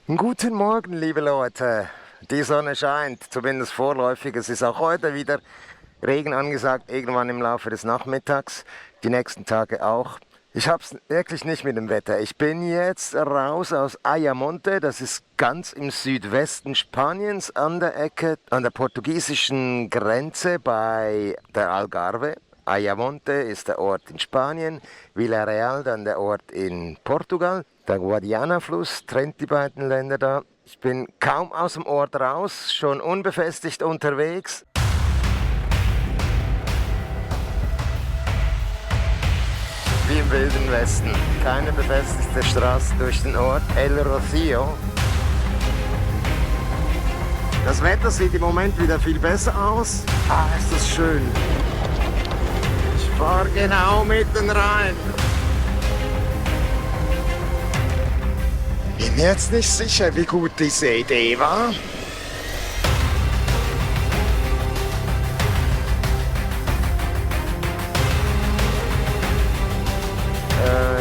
Guten Morgen, liebe Leute. Die Sonne scheint, zumindest vorläufig. Es ist auch heute wieder Regen angesagt, irgendwann im Laufe des Nachmittags. Die nächsten Tage auch. Ich hab's wirklich nicht mit dem Wetter. Ich bin jetzt raus aus Ayamonte. Das ist ganz im Südwesten Spaniens an der Ecke, an der portugiesischen Grenze bei der Algarve. Ayamonte ist der Ort in Spanien, Villarreal dann der Ort in Portugal. Der Guadiana-Fluss trennt die beiden Länder da. Ich bin kaum aus dem Ort raus, schon unbefestigt unterwegs. Wie im Wilden Westen. Keine befestigte Straße durch den Ort El Rocío. Das Wetter sieht im Moment wieder viel besser aus. Ah, ist das schön. Ich fahre genau mitten rein. Bin jetzt nicht sicher, wie gut diese Idee war.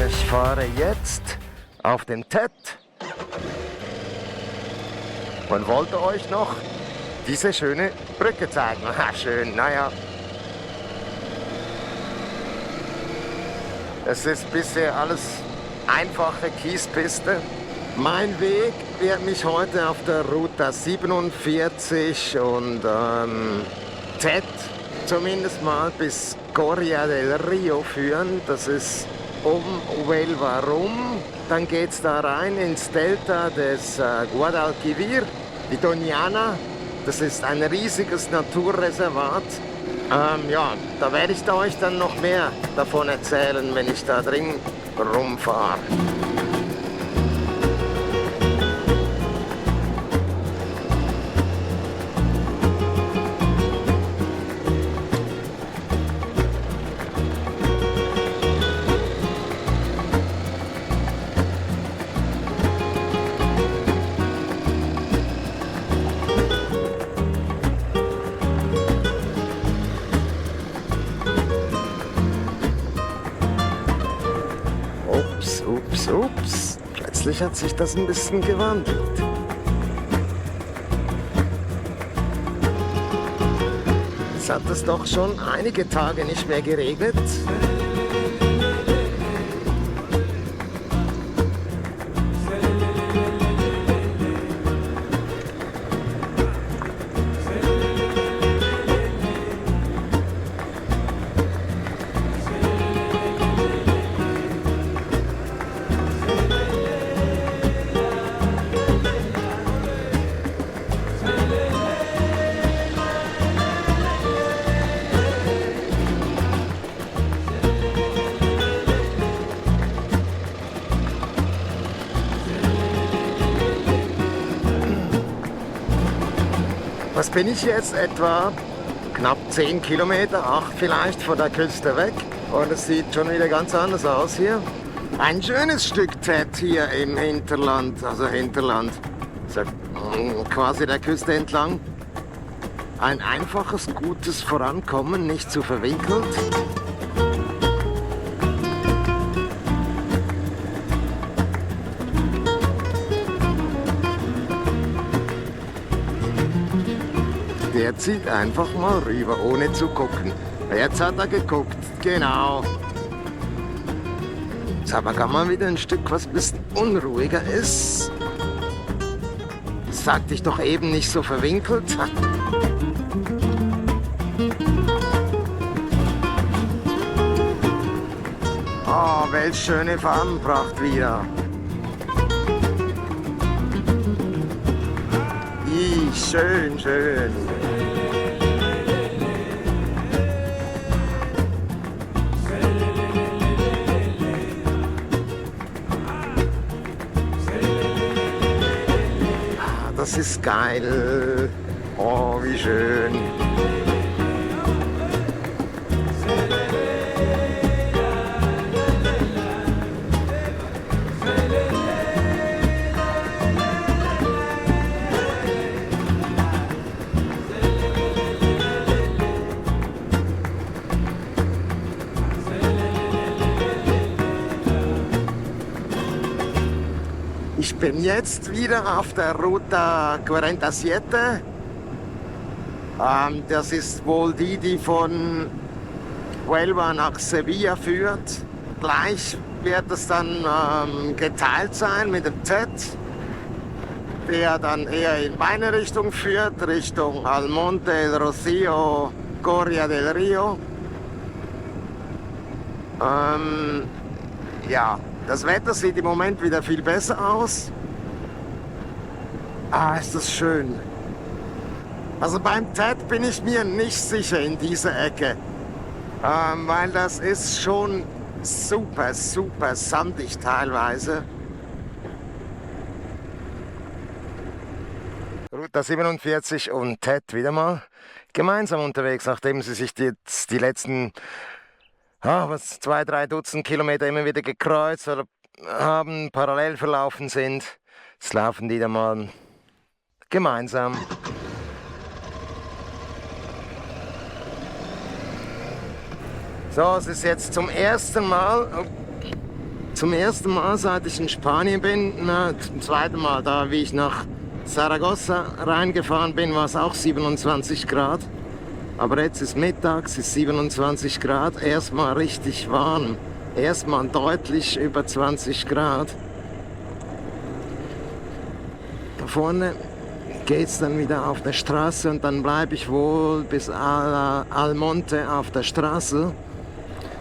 Ich fahre jetzt auf den Tet und wollte euch noch diese schöne Brücke zeigen. Aha, schön, naja. Es ist bisher alles einfache Kiespiste. Mein Weg wird mich heute auf der Route 47 und Tet zumindest mal bis Coria del Rio führen. Das ist Huelva rum. Dann geht's da rein ins Delta des Guadalquivir, die Doñana. Das ist ein riesiges Naturreservat. Ja, da werde ich euch dann noch mehr davon erzählen, wenn ich da drin rumfahre. Ups. Plötzlich hat sich das ein bisschen gewandelt. Jetzt hat es doch schon einige Tage nicht mehr geregnet. Was bin ich jetzt? Etwa knapp 10 Kilometer, 8 vielleicht von der Küste weg. Und es sieht schon wieder ganz anders aus hier. Ein schönes Stück Tet hier im Hinterland, also Hinterland, so, quasi der Küste entlang. Ein einfaches, gutes Vorankommen, nicht zu verwinkelt. Der zieht einfach mal rüber, ohne zu gucken. Jetzt hat er geguckt, genau. Jetzt aber kann man wieder ein Stück, was ein bisschen unruhiger ist. Das sagte ich doch eben, nicht so verwinkelt. Oh, welch schöne Farbenpracht wieder. Schön, schön. Das ist geil. Oh, wie schön. bin jetzt wieder auf der Ruta 47. Das ist wohl die von Huelva nach Sevilla führt. Gleich wird es dann geteilt sein mit dem Z, der dann eher in meine Richtung führt, Richtung Almonte, El Rocío, Coria del Rio. Ja, das Wetter sieht im Moment wieder viel besser aus. Ah, ist das schön. Also beim TED bin ich mir nicht sicher in dieser Ecke, weil das ist schon super, super sandig teilweise. Route 47 und TED wieder mal gemeinsam unterwegs, nachdem sie sich jetzt die letzten 2-3 Dutzend Kilometer immer wieder gekreuzt oder haben, parallel verlaufen sind. Jetzt laufen die dann mal gemeinsam. So, es ist jetzt zum ersten Mal, seit ich in Spanien bin, zum zweiten Mal, da wie ich nach Saragossa reingefahren bin, war es auch 27 Grad. Aber jetzt ist mittags, ist 27 Grad, erstmal richtig warm, erstmal deutlich über 20 Grad. Da vorne geht es dann wieder auf der Straße und dann bleibe ich wohl bis Almonte auf der Straße.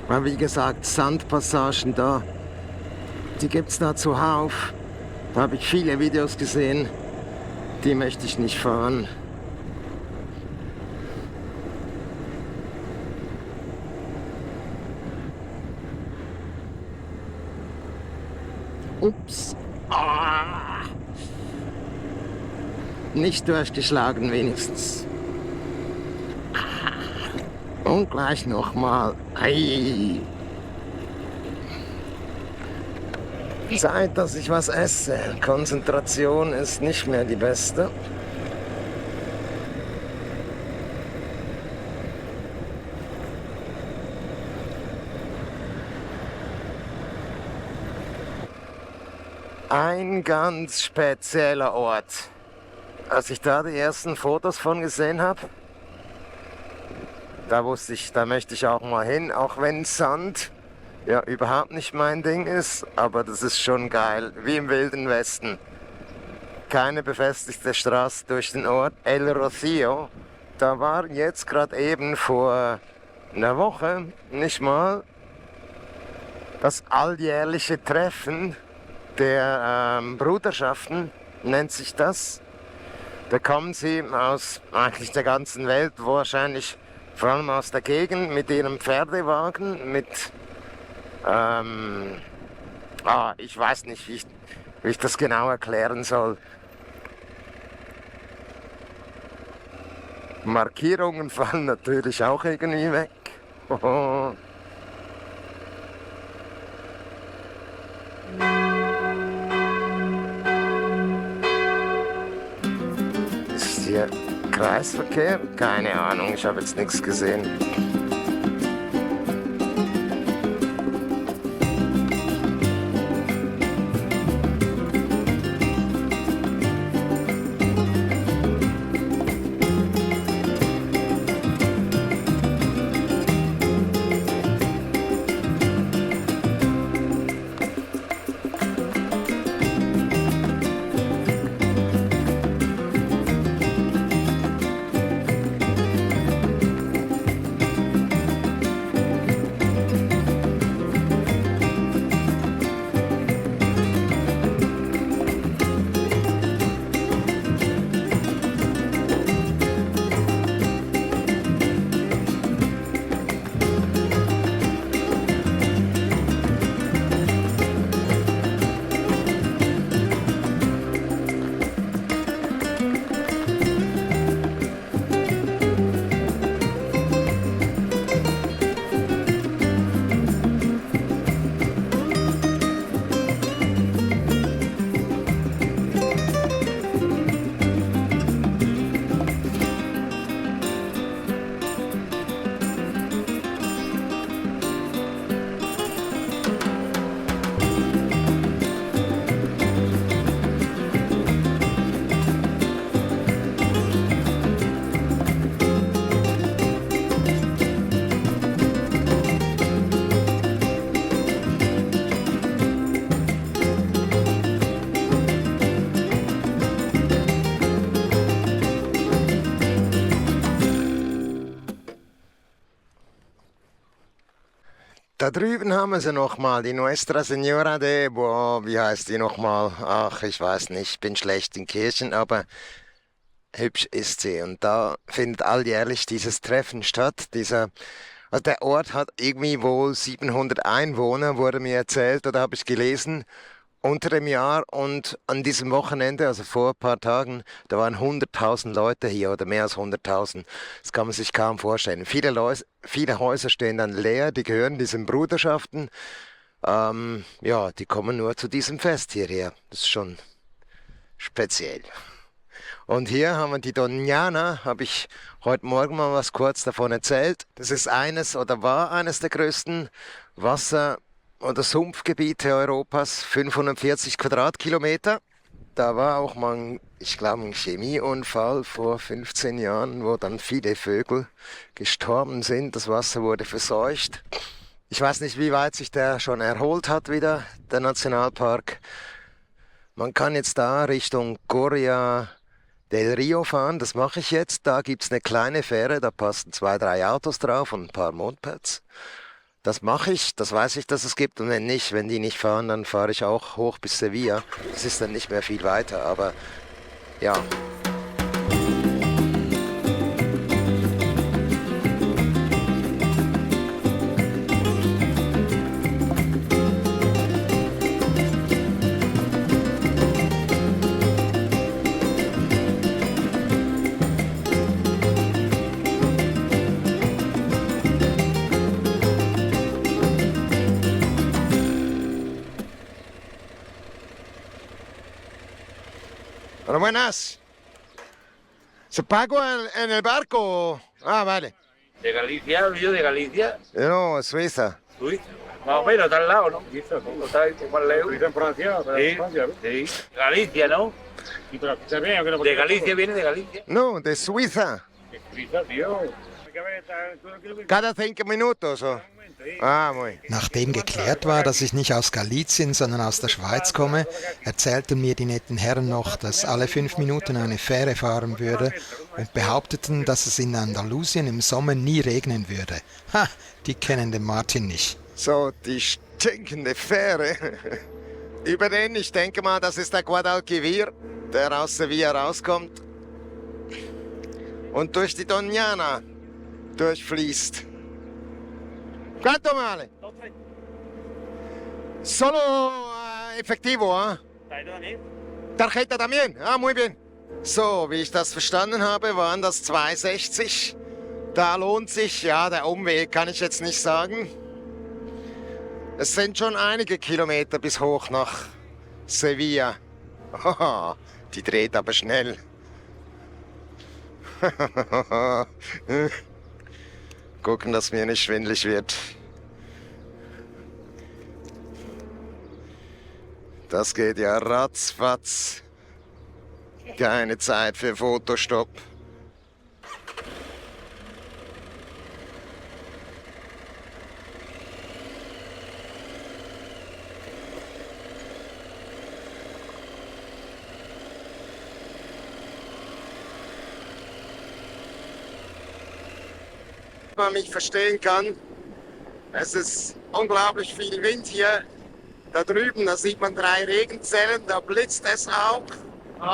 Weil wie gesagt, Sandpassagen da, die gibt es da zuhauf. Da habe ich viele Videos gesehen, die möchte ich nicht fahren. Ups. Ah. Nicht durchgeschlagen wenigstens. Und gleich nochmal. Zeit, dass ich was esse. Konzentration ist nicht mehr die beste. Ein ganz spezieller Ort. Als ich da die ersten Fotos von gesehen habe, da wusste ich, da möchte ich auch mal hin, auch wenn Sand ja überhaupt nicht mein Ding ist, aber das ist schon geil, wie im Wilden Westen. Keine befestigte Straße durch den Ort El Rocío. Da war jetzt gerade eben vor einer Woche, nicht mal, das alljährliche Treffen der Bruderschaften, nennt sich das. Da kommen sie aus eigentlich der ganzen Welt, wahrscheinlich vor allem aus der Gegend mit ihrem Pferdewagen, mit, ich weiß nicht, wie ich das genau erklären soll. Markierungen fallen natürlich auch irgendwie weg. Oh. Ist hier Kreisverkehr? Keine Ahnung, ich habe jetzt nichts gesehen. Da drüben haben wir sie nochmal, die Nuestra Señora de, boah, wie heißt die nochmal? Ach, ich weiß nicht, ich bin schlecht in Kirchen, aber hübsch ist sie. Und da findet alljährlich dieses Treffen statt. Also der Ort hat irgendwie wohl 700 Einwohner, wurde mir erzählt oder habe ich gelesen, unter dem Jahr. Und an diesem Wochenende, also vor ein paar Tagen, da waren 100.000 Leute hier oder mehr als 100.000. Das kann man sich kaum vorstellen. Viele Häuser stehen dann leer, die gehören diesen Bruderschaften. Ja, die kommen nur zu diesem Fest hierher. Das ist schon speziell. Und hier haben wir die Doñana, habe ich heute Morgen mal was kurz davon erzählt. Das ist eines oder war eines der größten Wasser- oder Sumpfgebiete Europas, 540 Quadratkilometer. Da war auch mal, ich glaube, ein Chemieunfall vor 15 Jahren, wo dann viele Vögel gestorben sind. Das Wasser wurde verseucht. Ich weiß nicht, wie weit sich der schon erholt hat wieder, der Nationalpark. Man kann jetzt da Richtung Coria del Rio fahren, das mache ich jetzt. Da gibt es eine kleine Fähre, da passen 2, 3 Autos drauf und ein paar Mopeds. Das mache ich, das weiß ich, dass es gibt. Und wenn nicht, wenn die nicht fahren, dann fahre ich auch hoch bis Sevilla. Das ist dann nicht mehr viel weiter, aber ja. Hola, buenas. ¿Se pago en el barco? Ah, vale. ¿De Galicia? ¿Yo de Galicia? No, Suiza. Suiza. Más o menos, está al lado, ¿no? Suiza, ¿no? Está ahí, más lejos. Suiza en Francia, pero Sí, en Francia, ¿no? sí. Galicia, ¿no? Y pero escucha bien, aunque no De Galicia, viene de Galicia. No, de Suiza. Suiza, tío. Hay que ver, tú no quieres Cada 5 minutos. Oh. Ah, muy. Nachdem geklärt war, dass ich nicht aus Galizien, sondern aus der Schweiz komme, erzählten mir die netten Herren noch, dass alle 5 Minuten eine Fähre fahren würde und behaupteten, dass es in Andalusien im Sommer nie regnen würde. Ha, die kennen den Martin nicht. So, die stinkende Fähre. Über den, ich denke mal, das ist der Guadalquivir, der aus Sevilla rauskommt und durch die Doñana durchfließt. ¿Cuánto vale? Solo efectivo, ¿ah? Tarjeta también. Ah, muy bien. So, wie ich das verstanden habe, waren das 2,60. Da lohnt sich, ja, der Umweg kann ich jetzt nicht sagen. Es sind schon einige Kilometer bis hoch nach Sevilla. Haha, die dreht aber schnell. Gucken, dass mir nicht schwindelig wird. Das geht ja ratzfatz. Keine Zeit für Fotostopp. Man mich verstehen kann. Es ist unglaublich viel Wind hier. Da drüben, da sieht man 3 Regenzellen, da blitzt es auch.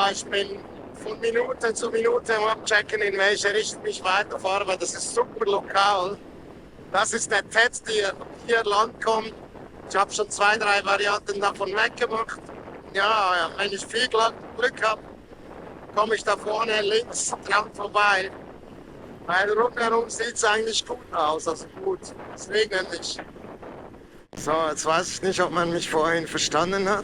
Ich bin von Minute zu Minute am Abchecken, in welche Richtung ich weiterfahre, weil das ist super lokal. Das ist der Ted, der hier Land kommt. Ich habe schon 2, 3 Varianten davon weggemacht. Ja, wenn ich viel Glück habe, komme ich da vorne links dran vorbei. Weil rundherum sieht es eigentlich gut aus, also gut, es regnet nicht. So, jetzt weiß ich nicht, ob man mich vorhin verstanden hat.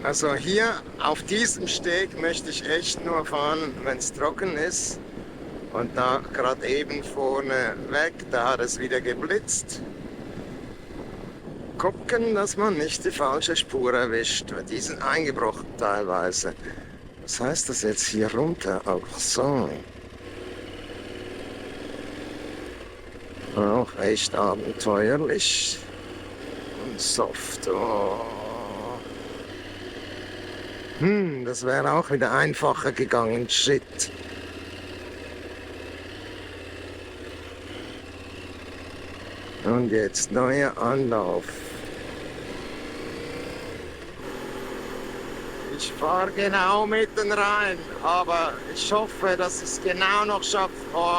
Also hier auf diesem Steg möchte ich echt nur fahren, wenn es trocken ist. Und da gerade eben vorne weg, da hat es wieder geblitzt. Gucken, dass man nicht die falsche Spur erwischt, weil die sind eingebrochen teilweise. Was heißt das jetzt hier runter? Auch so. Auch echt abenteuerlich und soft. Oh. Das wäre auch wieder einfacher gegangen. Shit. Und jetzt neuer Anlauf. Ich fahre genau mitten rein, aber ich hoffe, dass ich es genau noch schaffe. Oh.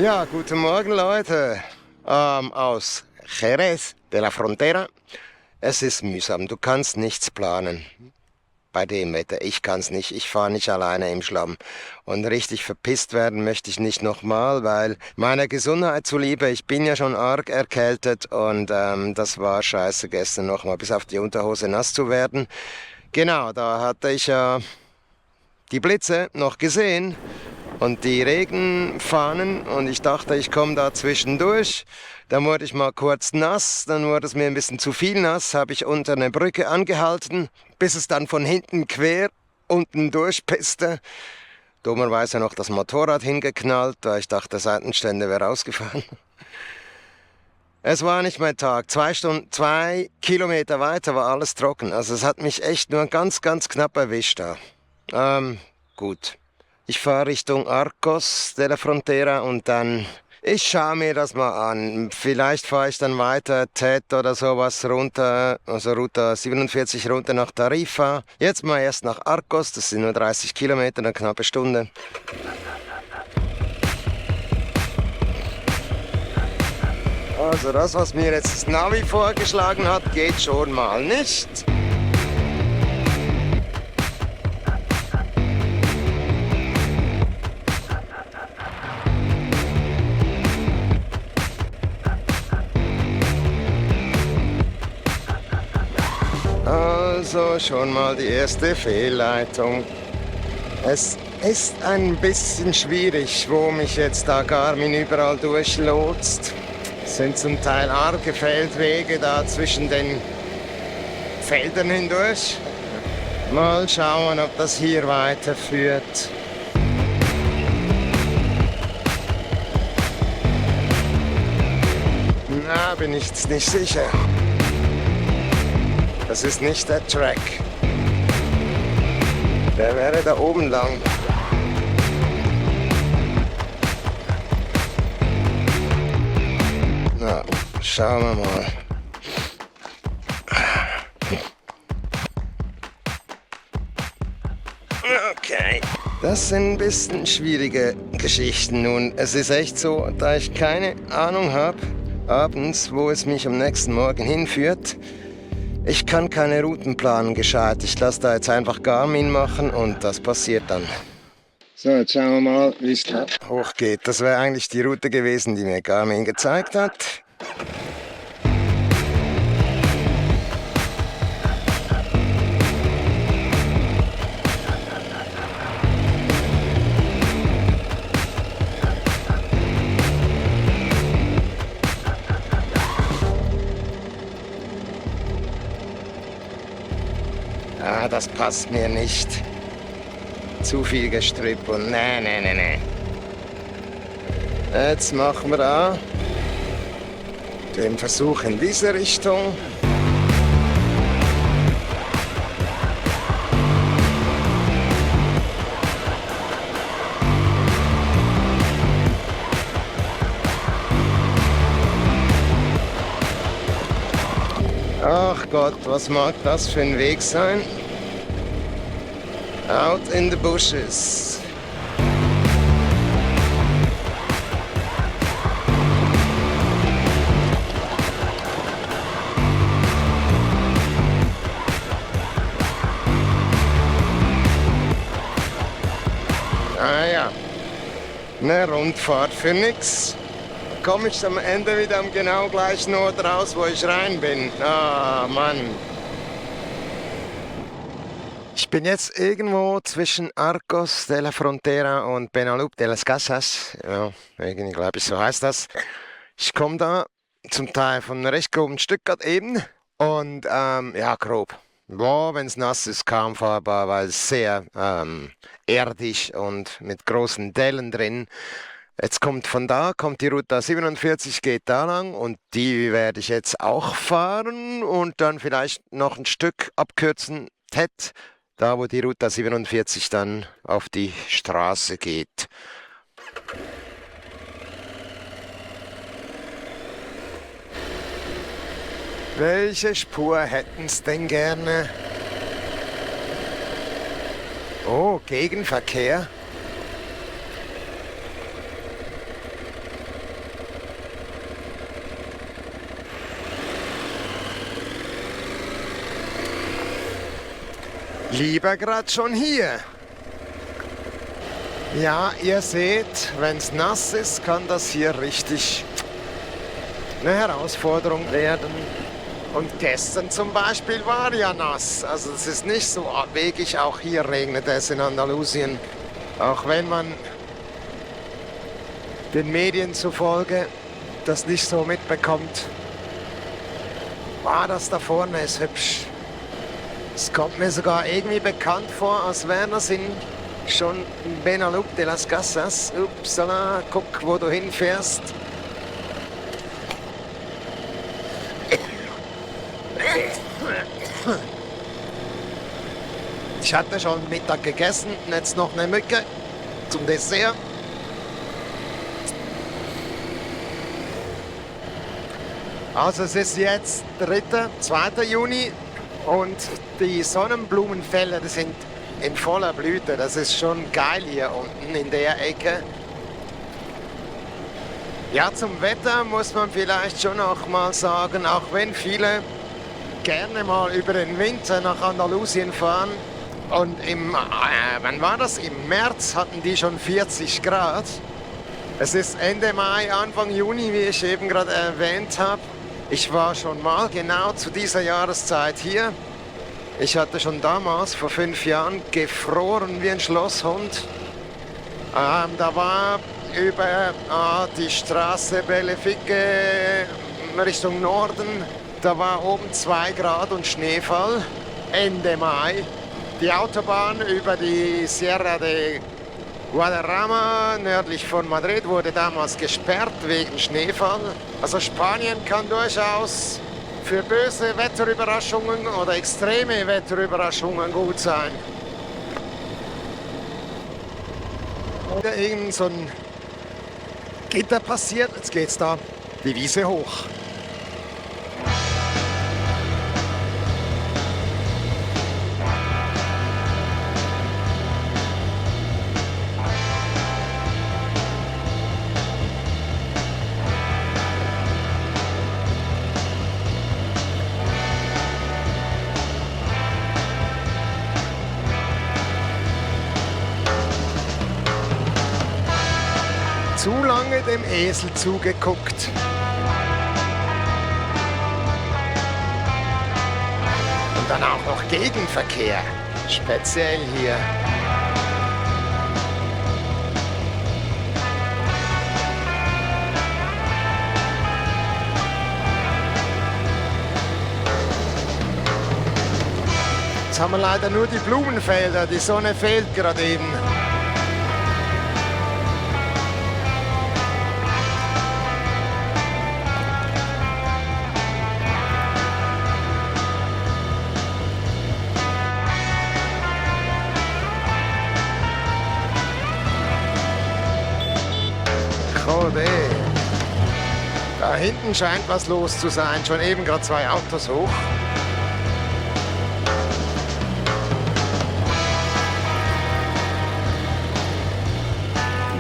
Ja, guten Morgen Leute, aus Jerez de la Frontera. Es ist mühsam, du kannst nichts planen. Bei dem Wetter, ich kann's nicht, ich fahre nicht alleine im Schlamm. Und richtig verpisst werden möchte ich nicht nochmal, weil meiner Gesundheit zuliebe, ich bin ja schon arg erkältet und das war scheiße gestern nochmal, bis auf die Unterhose nass zu werden. Genau, da hatte ich ja die Blitze noch gesehen und die Regenfahnen und ich dachte, ich komme da zwischendurch. Dann wurde ich mal kurz nass, dann wurde es mir ein bisschen zu viel nass, habe ich unter eine Brücke angehalten, bis es dann von hinten quer unten durchpisste. Dummerweise noch das Motorrad hingeknallt, da ich dachte, der Seitenständer wäre rausgefahren. Es war nicht mein Tag. 2 Kilometer weiter war alles trocken. Also es hat mich echt nur ganz, ganz knapp erwischt da. Gut. Ich fahre Richtung Arcos de la Frontera und dann... Ich schaue mir das mal an. Vielleicht fahre ich dann weiter, Tet oder sowas runter, also Route 47 runter nach Tarifa. Jetzt mal erst nach Arcos, das sind nur 30 Kilometer, eine knappe Stunde. Also das, was mir jetzt das Navi vorgeschlagen hat, geht schon mal nicht. Also schon mal die erste Fehlleitung. Es ist ein bisschen schwierig, wo mich jetzt da Garmin überall durchlotst. Es sind zum Teil arge Feldwege da zwischen den Feldern hindurch. Mal schauen, ob das hier weiterführt. Na, bin ich jetzt nicht sicher. Das ist nicht der Track. Der wäre da oben lang. Na, schauen wir mal. Okay. Das sind ein bisschen schwierige Geschichten nun. Es ist echt so, da ich keine Ahnung habe, abends, wo es mich am nächsten Morgen hinführt. Ich kann keine Routen planen gescheit. Ich lasse da jetzt einfach Garmin machen und das passiert dann. So, jetzt schauen wir mal, wie es da hochgeht. Das wäre eigentlich die Route gewesen, die mir Garmin gezeigt hat. Ah, das passt mir nicht. Zu viel Gestrüpp und nee. Jetzt machen wir da den Versuch in diese Richtung. Ach Gott, was mag das für ein Weg sein? Out in the bushes. Ah ja, eine Rundfahrt für nix. Komme ich am Ende wieder am genau gleichen Ort raus, wo ich rein bin. Ah, Mann. Ich bin jetzt irgendwo zwischen Arcos de la Frontera und Benalup de las Casas. Ja, irgendwie glaube ich, so heißt das. Ich komme da zum Teil von einem recht groben Stück gerade eben. Und ja, grob. Ja, wenn es nass ist, kaum fahrbar, weil es sehr erdig und mit großen Dellen drin. Jetzt von da kommt die Route 47, geht da lang und die werde ich jetzt auch fahren und dann vielleicht noch ein Stück abkürzen, Tet, da wo die Route 47 dann auf die Straße geht. Welche Spur hätten's denn gerne? Oh, Gegenverkehr. Lieber grad schon hier. Ja, ihr seht, wenn's nass ist, kann das hier richtig eine Herausforderung werden. Und gestern zum Beispiel war ja nass. Also es ist nicht so abwegig, auch hier regnet es in Andalusien. Auch wenn man den Medien zufolge das nicht so mitbekommt. Das da vorne ist hübsch. Es kommt mir sogar irgendwie bekannt vor, als wären das schon in Benalup de las Casas. Upsala, guck, wo du hinfährst. Ich hatte schon Mittag gegessen und jetzt noch eine Mücke zum Dessert. Also es ist jetzt 2. Juni und die Sonnenblumenfelder, die sind in voller Blüte. Das ist schon geil hier unten in der Ecke. Ja, zum Wetter muss man vielleicht schon auch mal sagen, auch wenn viele gerne mal über den Winter nach Andalusien fahren. Und wann war das? Im März hatten die schon 40 Grad. Es ist Ende Mai, Anfang Juni, wie ich eben gerade erwähnt habe. Ich war schon mal genau zu dieser Jahreszeit hier. Ich hatte schon damals, vor 5 Jahren, gefroren wie ein Schlosshund. Da war über die Straße Bellefique Richtung Norden, da war oben 2 Grad und Schneefall, Ende Mai. Die Autobahn über die Sierra de Guadarrama nördlich von Madrid wurde damals gesperrt wegen Schneefall. Also Spanien kann durchaus für böse Wetterüberraschungen oder extreme Wetterüberraschungen gut sein. Oder irgend so ein Gitter passiert, jetzt geht's da die Wiese hoch. Zu lange dem Esel zugeguckt. Und dann auch noch Gegenverkehr, speziell hier. Jetzt haben wir leider nur die Blumenfelder, die Sonne fehlt gerade eben. Da hinten scheint was los zu sein. Schon eben gerade 2 Autos hoch.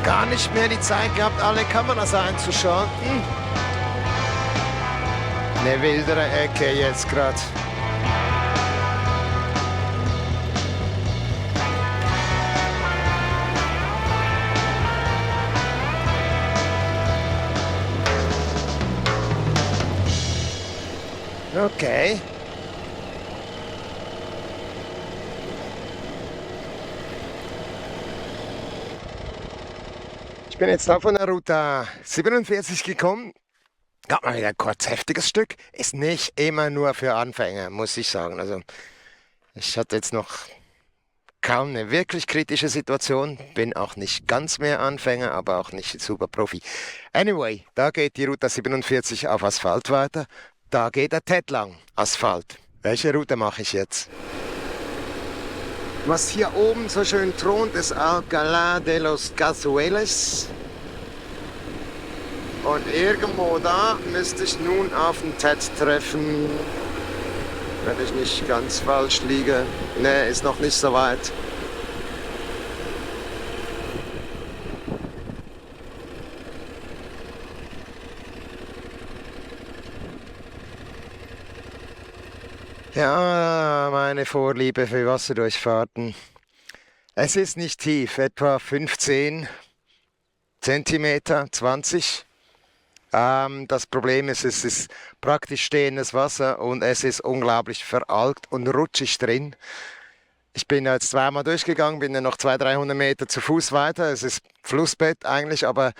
Gar nicht mehr die Zeit gehabt, alle Kameras einzuschalten. Eine wildere Ecke jetzt gerade. Okay. Ich bin jetzt da von der Route 47 gekommen. Gab mal wieder ein kurz heftiges Stück. Ist nicht immer nur für Anfänger, muss ich sagen. Also ich hatte jetzt noch kaum eine wirklich kritische Situation. Bin auch nicht ganz mehr Anfänger, aber auch nicht super Profi. Anyway, da geht die Route 47 auf Asphalt weiter. Da geht der TED lang, Asphalt. Welche Route mache ich jetzt? Was hier oben so schön thront, ist Alcalá de los Gazueles. Und irgendwo da müsste ich nun auf den Ted treffen. Wenn ich nicht ganz falsch liege. Ne, ist noch nicht so weit. Ja, meine Vorliebe für Wasserdurchfahrten. Es ist nicht tief, etwa 15 Zentimeter, 20. Das Problem ist, es ist praktisch stehendes Wasser und es ist unglaublich veralkt und rutschig drin. Ich bin jetzt zweimal durchgegangen, bin dann noch 200-300 Meter zu Fuß weiter. Es ist Flussbett eigentlich, aber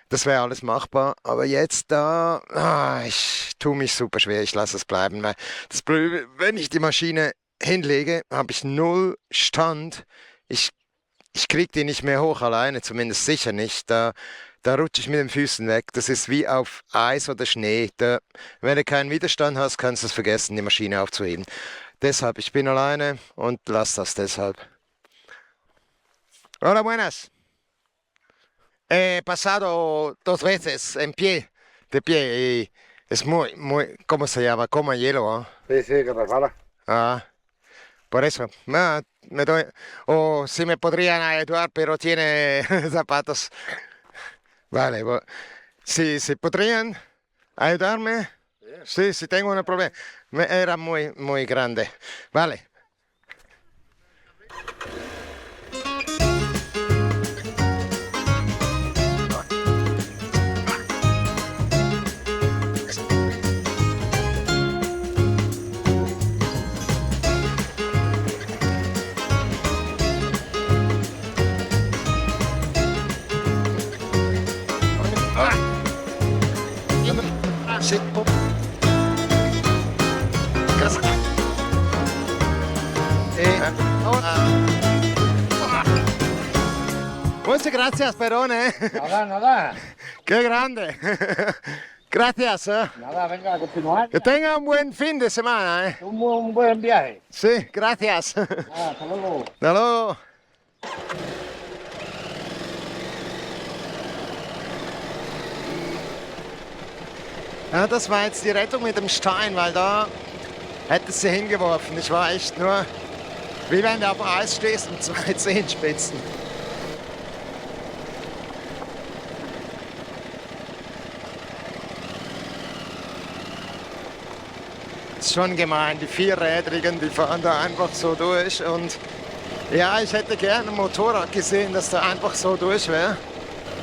das wäre alles machbar. Aber jetzt da, ich tue mich super schwer, ich lasse es bleiben. Das Blöde, wenn ich die Maschine hinlege, habe ich null Stand. Ich kriege die nicht mehr hoch alleine, zumindest sicher nicht. Da rutsche ich mit den Füßen weg. Das ist wie auf Eis oder Schnee. Wenn du keinen Widerstand hast, kannst du es vergessen, die Maschine aufzuheben. Deshalb, ich bin alleine und lass das deshalb. Hola, buenas. He pasado 2 veces en pie, de pie, y es muy, ¿cómo se llama? Como hielo, ¿eh? Sí, sí, que resbala. Por eso. O si me podrían ayudar, pero tiene zapatos. Vale, si podrían ayudarme. Sí, si tengo un problema. Era muy grande. Vale. Muchas gracias, Perone. Nada, nada. Qué grande. Gracias. Nada, venga, a continuar. Que tenga un buen fin de semana. Un buen viaje. Sí, gracias. Hasta luego. Hasta luego. Ja, das war jetzt die Rettung mit dem Stein, weil da hätte sie hingeworfen. Ich war echt nur, wie wenn du auf dem Eis stehst mit 2 Zehenspitzen. Ist schon gemein, die Vierrädrigen, die fahren da einfach so durch. Und ja, ich hätte gerne ein Motorrad gesehen, das da einfach so durch wäre.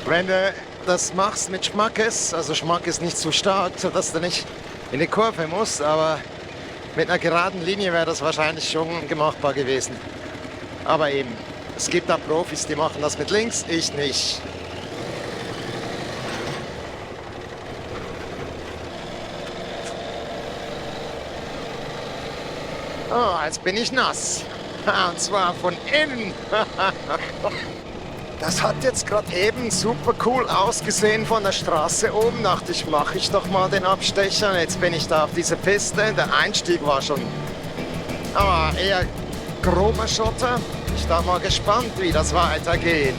Wenn du das machst mit Schmackes, also Schmack ist nicht zu stark, sodass du nicht in die Kurve musst, aber mit einer geraden Linie wäre das wahrscheinlich schon machbar gewesen. Aber eben, es gibt da Profis, die machen das mit links, ich nicht. Oh, jetzt bin ich nass. Und zwar von innen. Das hat jetzt gerade eben super cool ausgesehen von der Straße oben. Dachte ich, mache ich doch mal den Abstecher. Jetzt bin ich da auf dieser Piste. Der Einstieg war schon eher grober Schotter. Ich bin mal gespannt, wie das weitergeht.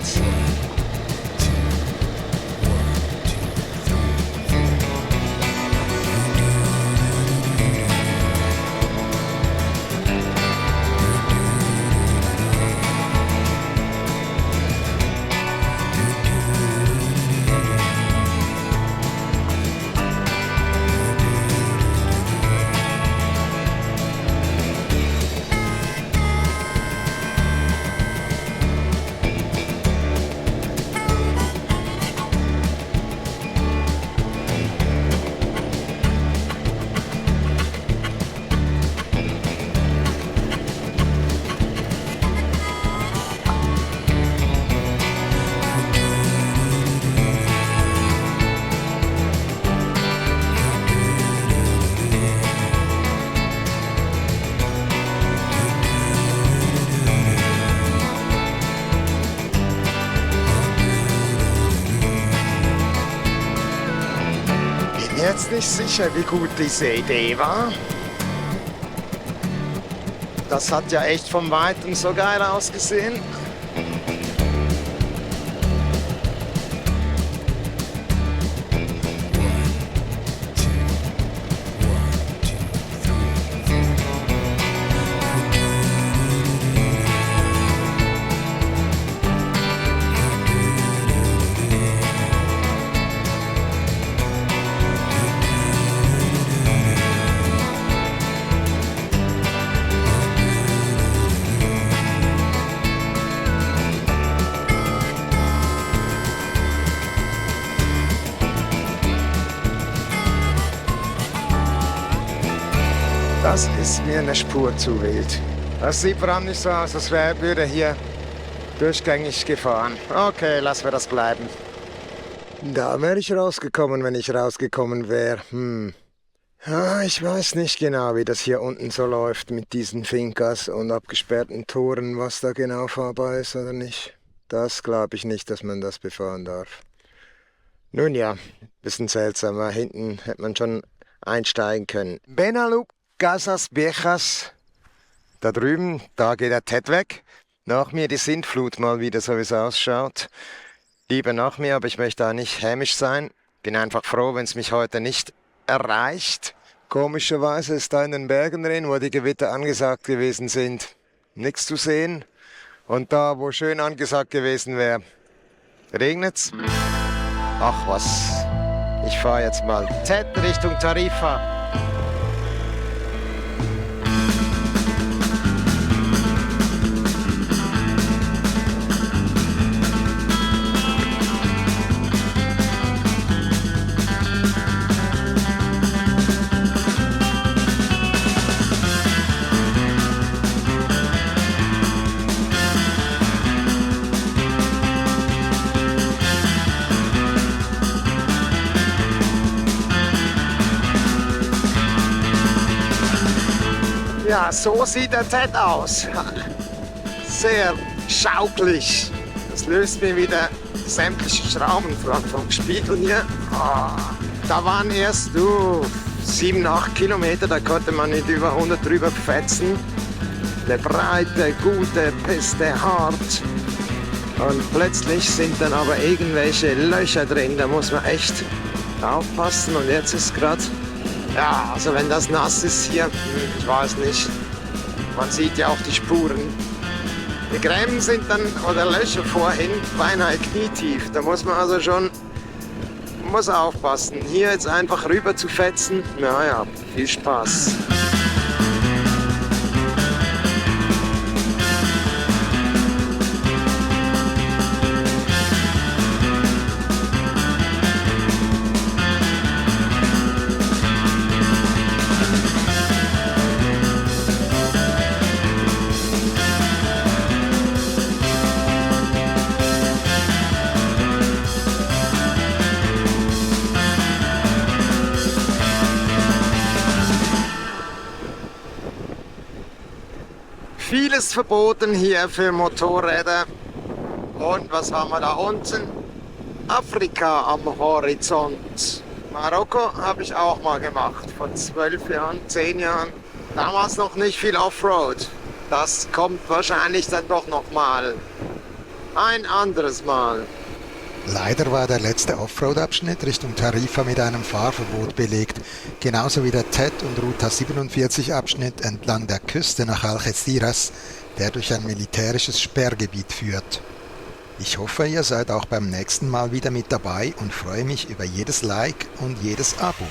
Jetzt nicht sicher, wie gut diese Idee war. Das hat ja echt von Weitem so geil ausgesehen. ist mir eine Spur zu wild. Das sieht vor allem nicht so aus, als würde hier durchgängig gefahren. Okay, lassen wir das bleiben. Da wäre ich rausgekommen, wenn ich rausgekommen wäre. Ja, ich weiß nicht genau, wie das hier unten so läuft mit diesen Fincas und abgesperrten Toren, was da genau fahrbar ist oder nicht. Das glaube ich nicht, dass man das befahren darf. Nun ja, bisschen seltsam, weil hinten hätte man schon einsteigen können. Benalup, Casas Viejas. Da drüben, da geht der Ted weg. Nach mir die Sintflut mal wieder, so wie es ausschaut. Lieber nach mir, aber ich möchte da nicht hämisch sein. Bin einfach froh, wenn es mich heute nicht erreicht. Komischerweise ist da in den Bergen drin, wo die Gewitter angesagt gewesen sind, nichts zu sehen. Und da, wo schön angesagt gewesen wäre, regnet's. Ach was, ich fahre jetzt mal Ted Richtung Tarifa. Ja, so sieht der Ted aus. Sehr schaukelig. Das löst mir wieder sämtliche Schrauben vom Spiegel hier. Da waren erst 7, 8 Kilometer, da konnte man nicht über 100 drüber fetzen. Eine breite, gute Piste, hart. Und plötzlich sind dann aber irgendwelche Löcher drin, da muss man echt aufpassen. Und jetzt ist gerade... Ja, also wenn das nass ist hier, ich weiß nicht. Man sieht ja auch die Spuren. Die Gräben sind dann, oder Löcher vorhin, beinahe knietief. Da muss man also schon aufpassen. Hier jetzt einfach rüber zu fetzen, naja, viel Spaß. Vieles verboten hier für Motorräder. Und was haben wir da unten? Afrika am Horizont. Marokko habe ich auch mal gemacht, vor 12 Jahren, 10 Jahren. Damals noch nicht viel Offroad. Das kommt wahrscheinlich dann doch noch mal. Ein anderes Mal. Leider war der letzte Offroad-Abschnitt Richtung Tarifa mit einem Fahrverbot belegt, genauso wie der TED- und Ruta 47-Abschnitt entlang der Küste nach Algeciras, der durch ein militärisches Sperrgebiet führt. Ich hoffe, ihr seid auch beim nächsten Mal wieder mit dabei und freue mich über jedes Like und jedes Abo.